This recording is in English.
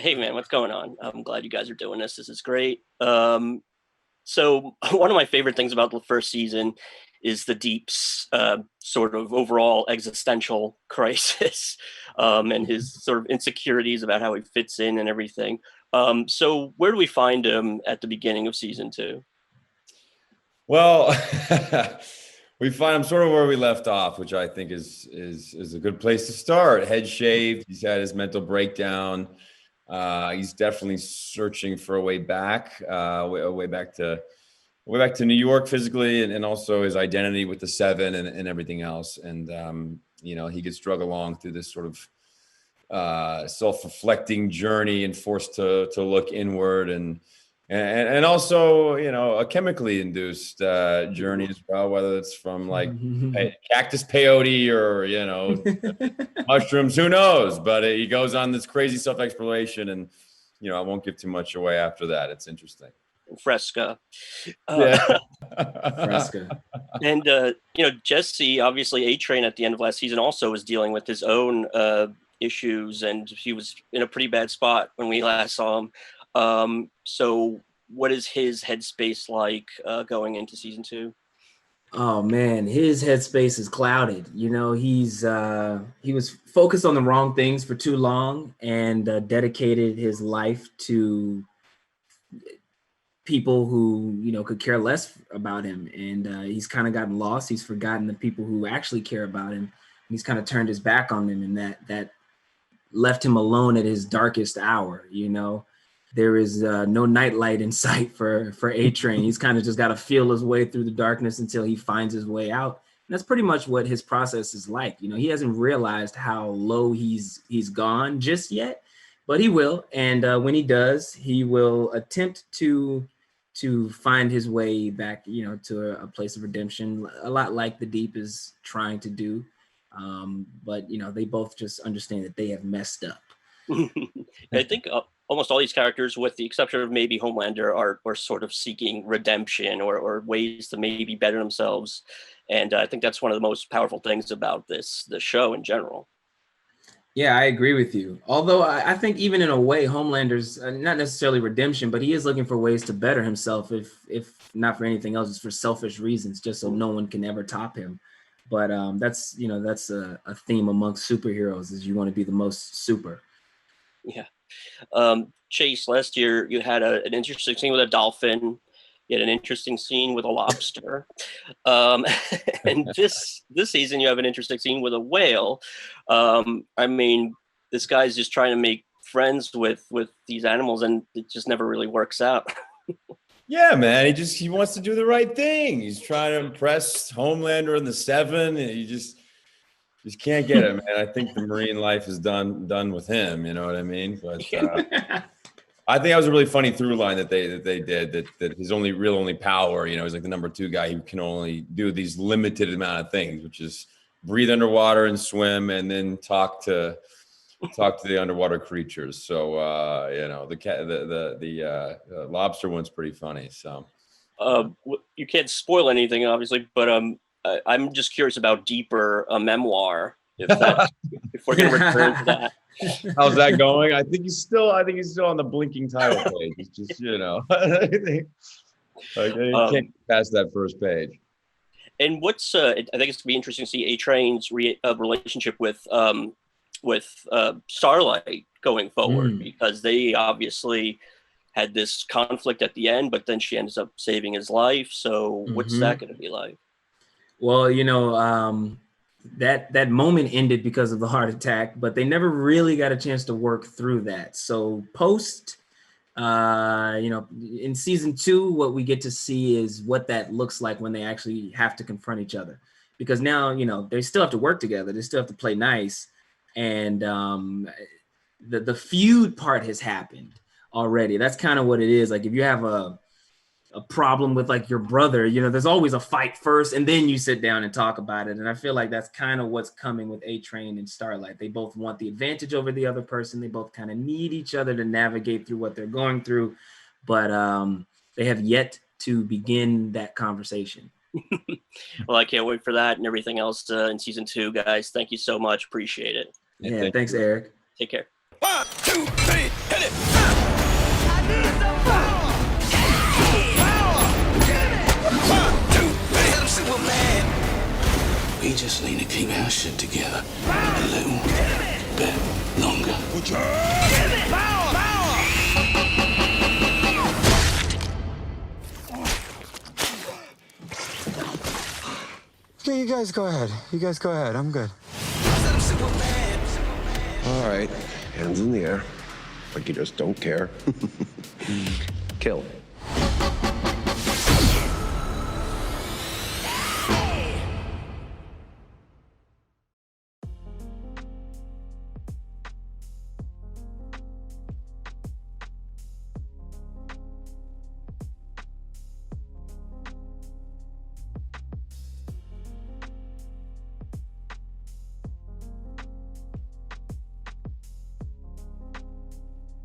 Hey man, what's going on? I'm glad you guys are doing this. This is great. So one of my favorite things about the first season is the Deep's sort of overall existential crisis and his sort of insecurities about how he fits in and everything. So where do we find him at the beginning of season two? Well, we find him sort of where we left off, which I think is a good place to start. Head shaved, he's had his mental breakdown. He's definitely searching for a way back, way back to New York physically, and also his identity with the Seven and everything else. And he gets drug along through this sort of self-reflecting journey and forced to look inward and also, a chemically induced journey as well, whether it's from like cactus peyote or, mushrooms, who knows? But he goes on this crazy self-exploration and, I won't give too much away after that. It's interesting. Fresca. Yeah. Fresca. And, Jesse, obviously A-Train at the end of last season also was dealing with his own issues, and he was in a pretty bad spot when we last saw him. So what is his headspace like going into season two? Oh man, his headspace is clouded. He was focused on the wrong things for too long and dedicated his life to people who could care less about him, and he's kind of gotten lost. He's forgotten the people who actually care about him. He's kind of turned his back on them, and that left him alone at his darkest hour. There is no nightlight in sight for A-Train. He's kind of just got to feel his way through the darkness until he finds his way out. And that's pretty much what his process is like. He hasn't realized how low he's gone just yet, but he will. And when he does, he will attempt to find his way back, to a place of redemption, a lot like the Deep is trying to do. But they both just understand that they have messed up. I think almost all these characters, with the exception of maybe Homelander, are sort of seeking redemption or ways to maybe better themselves. And I think that's one of the most powerful things about the show in general. Yeah, I agree with you. Although I think even in a way, Homelander's not necessarily redemption, but he is looking for ways to better himself, if not for anything else, it's for selfish reasons, just so no one can ever top him. But that's a theme amongst superheroes, is you want to be the most super. Yeah. Chase, last year you had an interesting scene with a dolphin. You had an interesting scene with a lobster. And this season you have an interesting scene with a whale. This guy's just trying to make friends with these animals, and it just never really works out. Yeah, man. He wants to do the right thing. He's trying to impress Homelander and the Seven. And you just can't get it, man. I think the marine life is done with him. You know what I mean? But I think that was a really funny through line that they did. That his only power, he's like the number 2 guy who can only do these limited amount of things, which is breathe underwater and swim, and then talk to the underwater creatures. So the lobster one's pretty funny. So you can't spoil anything, obviously, but I'm just curious about Deeper, a memoir. If we're gonna return to that. How's that going? I think he's still on the blinking title page. It's just I think can't pass that first page. And what's I think it's gonna be interesting to see A-Train's relationship with Starlight going forward, because they obviously had this conflict at the end, but then she ends up saving his life. So what's that going to be like? Well, that moment ended because of the heart attack, but they never really got a chance to work through that. So post, in season 2, what we get to see is what that looks like when they actually have to confront each other, because now, they still have to work together. They still have to play nice. And the feud part has happened already. That's kind of what it is. Like if you have a problem with like your brother, there's always a fight first, and then you sit down and talk about it. And I feel like that's kind of what's coming with A-Train and Starlight. They both want the advantage over the other person. They both kind of need each other to navigate through what they're going through, but they have yet to begin that conversation. Well, I can't wait for that and everything else in season 2, guys. Thank you so much. Appreciate it. Yeah, thanks, Eric. Take care. 1, 2, 3, hit it! I need some power! Power! 1, 2, 3, I'm Superman! we just need to keep our shit together a little bit longer. Power! Power! Okay, you guys go ahead. You guys go ahead. I'm good. I'm Superman! All right, hands in the air, like you just don't care. Kill.